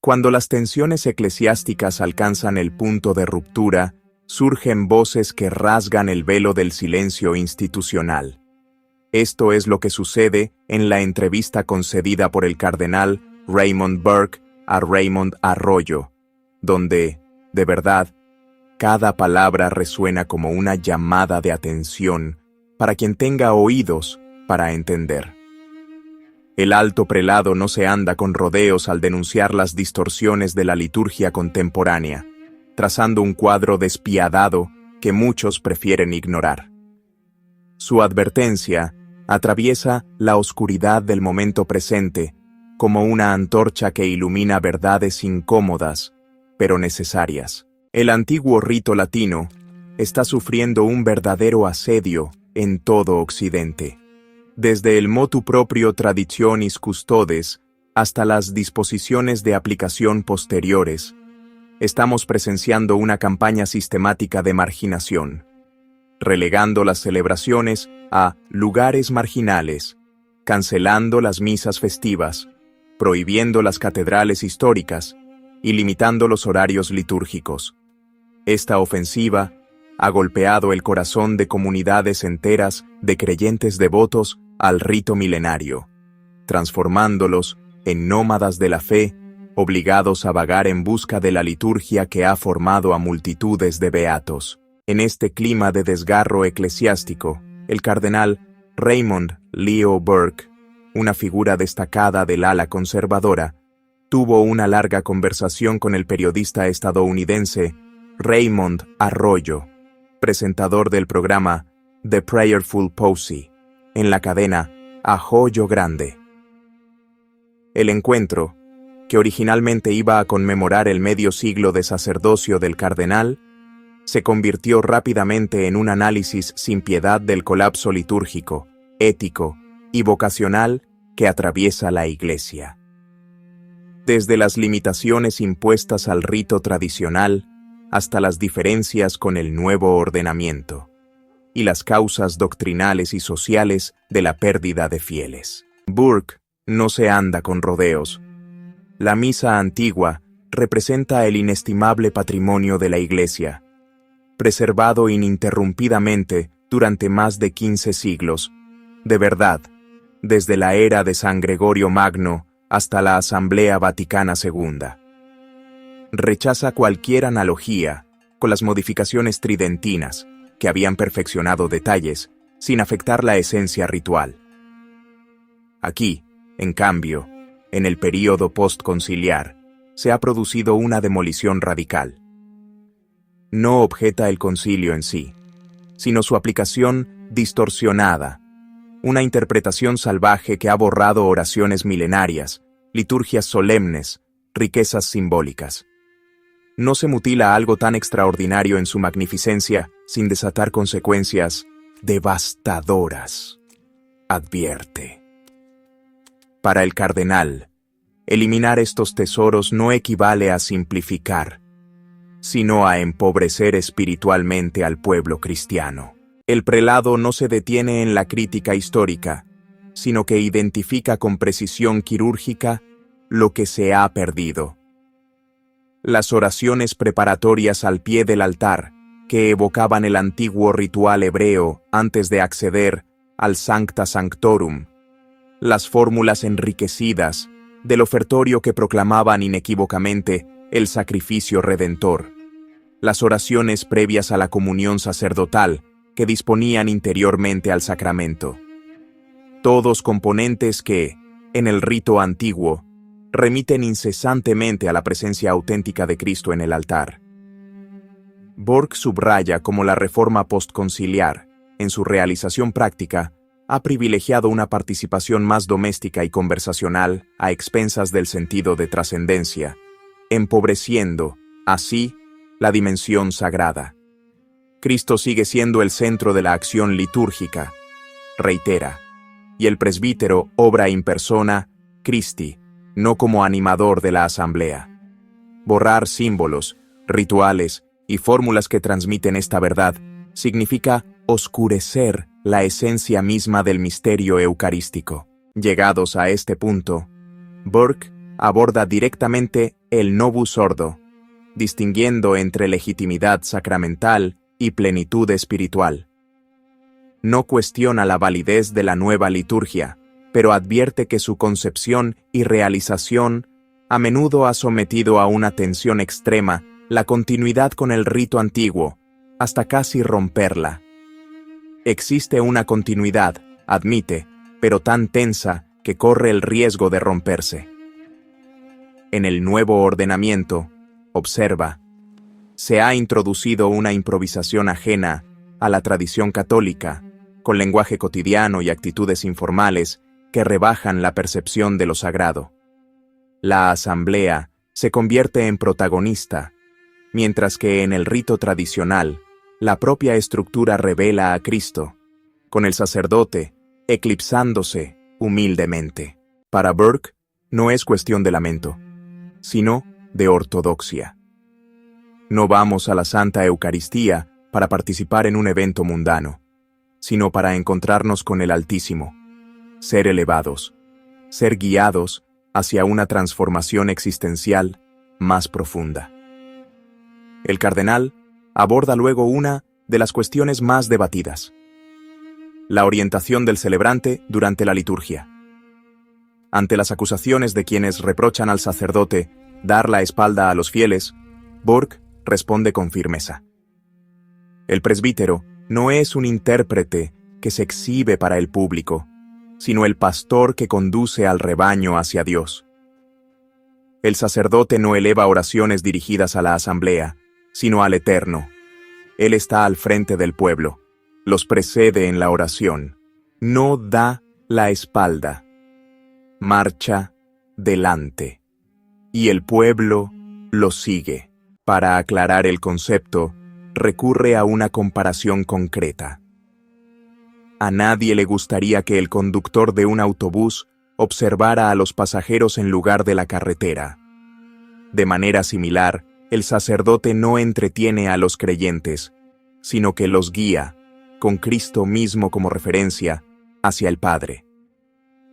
Cuando las tensiones eclesiásticas alcanzan el punto de ruptura, surgen voces que rasgan el velo del silencio institucional. Esto es lo que sucede en la entrevista concedida por el cardenal Raymond Burke a Raymond Arroyo, donde, de verdad, cada palabra resuena como una llamada de atención para quien tenga oídos para entender. El alto prelado no se anda con rodeos al denunciar las distorsiones de la liturgia contemporánea, trazando un cuadro despiadado que muchos prefieren ignorar. Su advertencia atraviesa la oscuridad del momento presente como una antorcha que ilumina verdades incómodas, pero necesarias. El antiguo rito latino está sufriendo un verdadero asedio en todo Occidente. Desde el motu proprio Traditionis Custodes hasta las disposiciones de aplicación posteriores, estamos presenciando una campaña sistemática de marginación, relegando las celebraciones a lugares marginales, cancelando las misas festivas, prohibiendo las catedrales históricas y limitando los horarios litúrgicos. Esta ofensiva ha golpeado el corazón de comunidades enteras de creyentes devotos al rito milenario, transformándolos en nómadas de la fe, obligados a vagar en busca de la liturgia que ha formado a multitudes de beatos. En este clima de desgarro eclesiástico, el cardenal Raymond Leo Burke, una figura destacada del ala conservadora, tuvo una larga conversación con el periodista estadounidense Raymond Arroyo, presentador del programa The Prayerful Posy, en la cadena Arroyo Grande. El encuentro, que originalmente iba a conmemorar el medio siglo de sacerdocio del cardenal, se convirtió rápidamente en un análisis sin piedad del colapso litúrgico, ético y vocacional que atraviesa la Iglesia. Desde las limitaciones impuestas al rito tradicional hasta las diferencias con el nuevo ordenamiento y las causas doctrinales y sociales de la pérdida de fieles. Burke no se anda con rodeos. La misa antigua representa el inestimable patrimonio de la Iglesia, preservado ininterrumpidamente durante más de 15 siglos, de verdad, desde la era de San Gregorio Magno hasta la Asamblea Vaticana II. Rechaza cualquier analogía con las modificaciones tridentinas que habían perfeccionado detalles sin afectar la esencia ritual. Aquí, en cambio, en el período postconciliar, se ha producido una demolición radical. No objeta el concilio en sí, sino su aplicación distorsionada, una interpretación salvaje que ha borrado oraciones milenarias, liturgias solemnes, riquezas simbólicas. No se mutila algo tan extraordinario en su magnificencia sin desatar consecuencias devastadoras, advierte. Para el cardenal, eliminar estos tesoros no equivale a simplificar, sino a empobrecer espiritualmente al pueblo cristiano. El prelado no se detiene en la crítica histórica, sino que identifica con precisión quirúrgica lo que se ha perdido. Las oraciones preparatorias al pie del altar, que evocaban el antiguo ritual hebreo antes de acceder al Sancta Sanctorum, las fórmulas enriquecidas del ofertorio que proclamaban inequívocamente el sacrificio redentor, las oraciones previas a la comunión sacerdotal que disponían interiormente al sacramento. Todos componentes que, en el rito antiguo, remiten incesantemente a la presencia auténtica de Cristo en el altar. Burke subraya cómo la reforma postconciliar, en su realización práctica, ha privilegiado una participación más doméstica y conversacional a expensas del sentido de trascendencia, empobreciendo, así, la dimensión sagrada. Cristo sigue siendo el centro de la acción litúrgica, reitera, y el presbítero obra in persona Christi, no como animador de la asamblea. Borrar símbolos, rituales y fórmulas que transmiten esta verdad significa oscurecer la esencia misma del misterio eucarístico. Llegados a este punto, Burke aborda directamente el novus ordo, distinguiendo entre legitimidad sacramental y plenitud espiritual. No cuestiona la validez de la nueva liturgia, pero advierte que su concepción y realización a menudo ha sometido a una tensión extrema la continuidad con el rito antiguo, hasta casi romperla. Existe una continuidad, admite, pero tan tensa que corre el riesgo de romperse. En el nuevo ordenamiento, observa, se ha introducido una improvisación ajena a la tradición católica, con lenguaje cotidiano y actitudes informales que rebajan la percepción de lo sagrado. La asamblea se convierte en protagonista, mientras que en el rito tradicional, la propia estructura revela a Cristo, con el sacerdote eclipsándose humildemente. Para Burke, no es cuestión de lamento, sino de ortodoxia. No vamos a la Santa Eucaristía para participar en un evento mundano, sino para encontrarnos con el Altísimo, ser elevados, ser guiados hacia una transformación existencial más profunda. El cardenal aborda luego una de las cuestiones más debatidas: la orientación del celebrante durante la liturgia. Ante las acusaciones de quienes reprochan al sacerdote dar la espalda a los fieles, Burke responde con firmeza. El presbítero no es un intérprete que se exhibe para el público, sino el pastor que conduce al rebaño hacia Dios. El sacerdote no eleva oraciones dirigidas a la asamblea, sino al Eterno. Él está al frente del pueblo, los precede en la oración, no da la espalda, marcha delante, y el pueblo lo sigue. Para aclarar el concepto, recurre a una comparación concreta. A nadie le gustaría que el conductor de un autobús observara a los pasajeros en lugar de la carretera. De manera similar, el sacerdote no entretiene a los creyentes, sino que los guía, con Cristo mismo como referencia, hacia el Padre.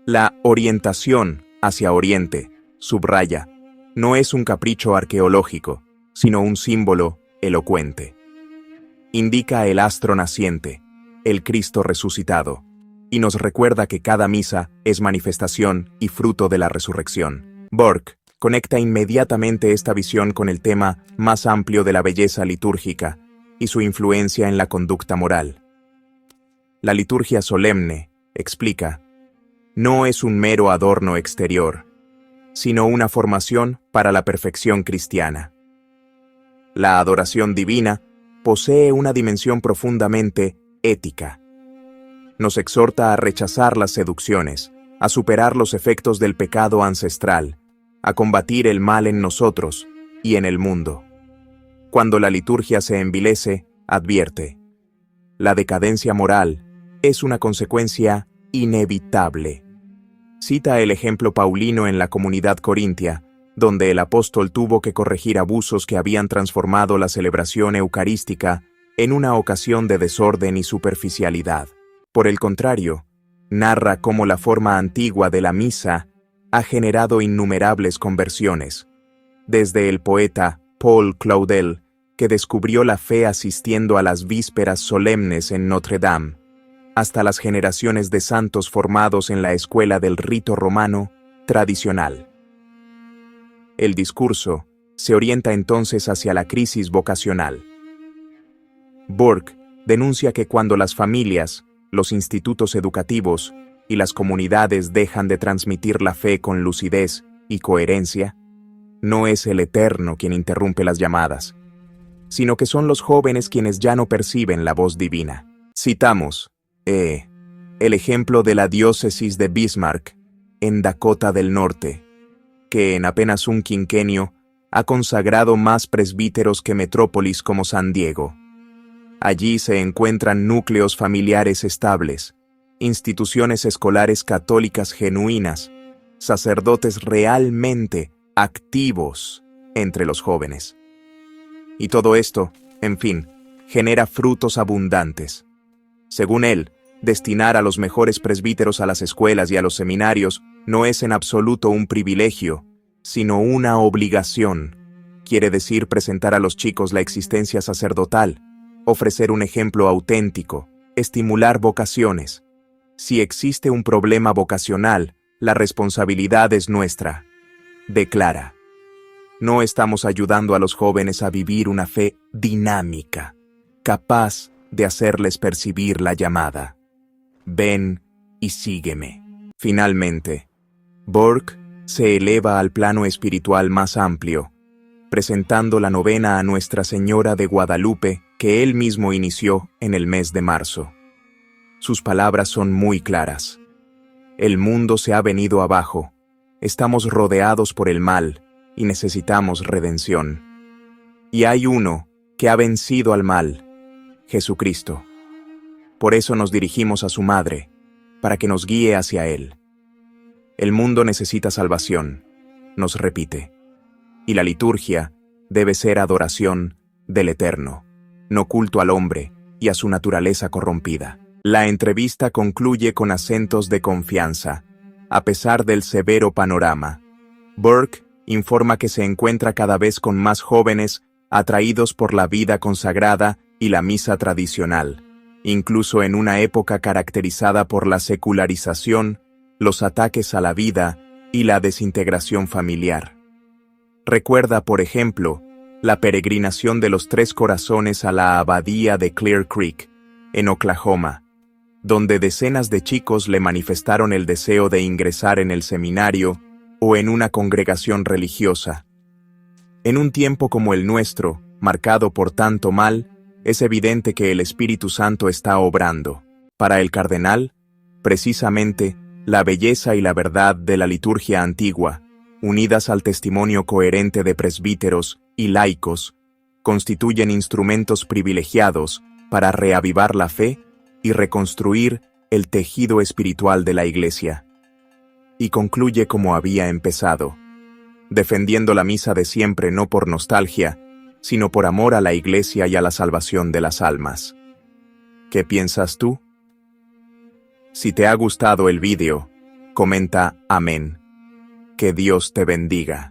La orientación hacia Oriente, subraya, no es un capricho arqueológico, sino un símbolo elocuente. Indica el astro naciente, el Cristo resucitado, y nos recuerda que cada misa es manifestación y fruto de la resurrección. Burke conecta inmediatamente esta visión con el tema más amplio de la belleza litúrgica y su influencia en la conducta moral. La liturgia solemne, explica, no es un mero adorno exterior, sino una formación para la perfección cristiana. La adoración divina posee una dimensión profundamente ética. Nos exhorta a rechazar las seducciones, a superar los efectos del pecado ancestral, a combatir el mal en nosotros y en el mundo. Cuando la liturgia se envilece, advierte, la decadencia moral es una consecuencia inevitable. Cita el ejemplo paulino en la comunidad corintia, donde el apóstol tuvo que corregir abusos que habían transformado la celebración eucarística en una ocasión de desorden y superficialidad. Por el contrario, narra cómo la forma antigua de la misa ha generado innumerables conversiones, desde el poeta Paul Claudel, que descubrió la fe asistiendo a las vísperas solemnes en Notre Dame, hasta las generaciones de santos formados en la escuela del rito romano tradicional. El discurso se orienta entonces hacia la crisis vocacional. Burke denuncia que cuando las familias, los institutos educativos y las comunidades dejan de transmitir la fe con lucidez y coherencia, no es el Eterno quien interrumpe las llamadas, sino que son los jóvenes quienes ya no perciben la voz divina. Citamos el ejemplo de la diócesis de Bismarck, en Dakota del Norte, que en apenas un quinquenio ha consagrado más presbíteros que metrópolis como San Diego. Allí se encuentran núcleos familiares estables, instituciones escolares católicas genuinas, sacerdotes realmente activos entre los jóvenes. Y todo esto, en fin, genera frutos abundantes. Según él, destinar a los mejores presbíteros a las escuelas y a los seminarios no es en absoluto un privilegio, sino una obligación. Quiere decir presentar a los chicos la existencia sacerdotal, ofrecer un ejemplo auténtico, estimular vocaciones. Si existe un problema vocacional, la responsabilidad es nuestra. Declara. No estamos ayudando a los jóvenes a vivir una fe dinámica, capaz de hacerles percibir la llamada. Ven y sígueme. Finalmente, Burke se eleva al plano espiritual más amplio, presentando la novena a Nuestra Señora de Guadalupe que él mismo inició en el mes de marzo. Sus palabras son muy claras. El mundo se ha venido abajo, estamos rodeados por el mal y necesitamos redención. Y hay uno que ha vencido al mal, Jesucristo. Por eso nos dirigimos a su madre, para que nos guíe hacia él. El mundo necesita salvación, nos repite, y la liturgia debe ser adoración del Eterno, no culto al hombre y a su naturaleza corrompida. La entrevista concluye con acentos de confianza, a pesar del severo panorama. Burke informa que se encuentra cada vez con más jóvenes atraídos por la vida consagrada y la misa tradicional, incluso en una época caracterizada por la secularización, los ataques a la vida y la desintegración familiar. Recuerda, por ejemplo, la peregrinación de los Tres Corazones a la abadía de Clear Creek, en Oklahoma, donde decenas de chicos le manifestaron el deseo de ingresar en el seminario o en una congregación religiosa. En un tiempo como el nuestro, marcado por tanto mal, es evidente que el Espíritu Santo está obrando. Para el cardenal, precisamente, la belleza y la verdad de la liturgia antigua, unidas al testimonio coherente de presbíteros y laicos, constituyen instrumentos privilegiados para reavivar la fe y reconstruir el tejido espiritual de la Iglesia. Y concluye como había empezado, defendiendo la misa de siempre no por nostalgia, sino por amor a la Iglesia y a la salvación de las almas. ¿Qué piensas tú? Si te ha gustado el vídeo, comenta amén. Que Dios te bendiga.